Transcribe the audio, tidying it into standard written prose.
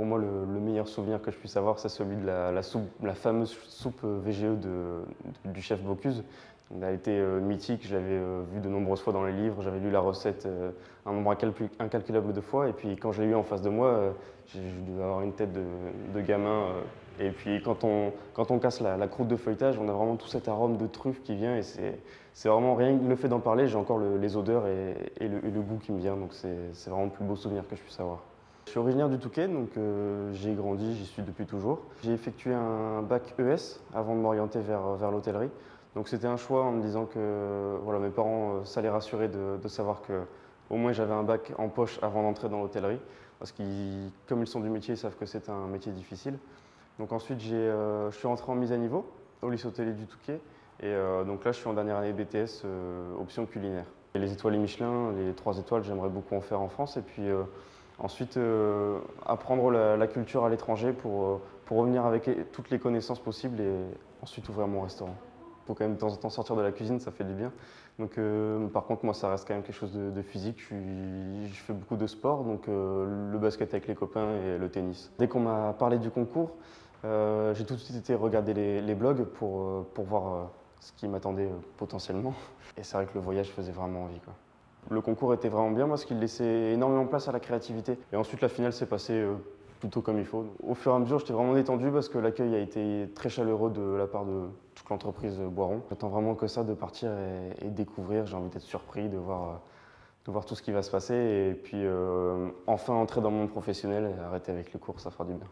Pour moi, le meilleur souvenir que je puisse avoir, c'est celui de la fameuse soupe VGE du chef Bocuse. Elle a été mythique, je l'avais vue de nombreuses fois dans les livres, j'avais lu la recette un nombre incalculable de fois, et puis quand je l'ai eu en face de moi, j'ai dû avoir une tête de gamin. Et puis quand on casse la croûte de feuilletage, on a vraiment tout cet arôme de truffe qui vient, et c'est vraiment rien que le fait d'en parler, j'ai encore les odeurs et le goût qui me vient, donc c'est vraiment le plus beau souvenir que je puisse avoir. Je suis originaire du Touquet, donc j'y ai grandi, j'y suis depuis toujours. J'ai effectué un bac ES avant de m'orienter vers l'hôtellerie. Donc c'était un choix en me disant que voilà, mes parents, ça les rassurait de savoir que au moins j'avais un bac en poche avant d'entrer dans l'hôtellerie. Parce que comme ils sont du métier, ils savent que c'est un métier difficile. Donc ensuite, je suis rentré en mise à niveau au lycée hôtelier du Touquet. Et donc là, je suis en dernière année BTS, option culinaire. Et les étoiles Michelin, les 3 étoiles, j'aimerais beaucoup en faire en France. Et puis ensuite, apprendre la culture à l'étranger pour revenir avec toutes les connaissances possibles et ensuite ouvrir mon restaurant. Il faut quand même de temps en temps sortir de la cuisine, ça fait du bien. Donc, par contre, moi, ça reste quand même quelque chose de physique. Je fais beaucoup de sport, donc le basket avec les copains et le tennis. Dès qu'on m'a parlé du concours, j'ai tout de suite été regarder les blogs pour voir ce qui m'attendait potentiellement. Et c'est vrai que le voyage faisait vraiment envie, quoi. Le concours était vraiment bien parce qu'il laissait énormément de place à la créativité. Et ensuite, la finale s'est passée plutôt comme il faut. Au fur et à mesure, j'étais vraiment détendu parce que l'accueil a été très chaleureux de la part de toute l'entreprise Boiron. J'attends vraiment que ça, de partir et découvrir. J'ai envie d'être surpris, de voir tout ce qui va se passer et puis enfin entrer dans le monde professionnel et arrêter avec les cours, ça fera du bien.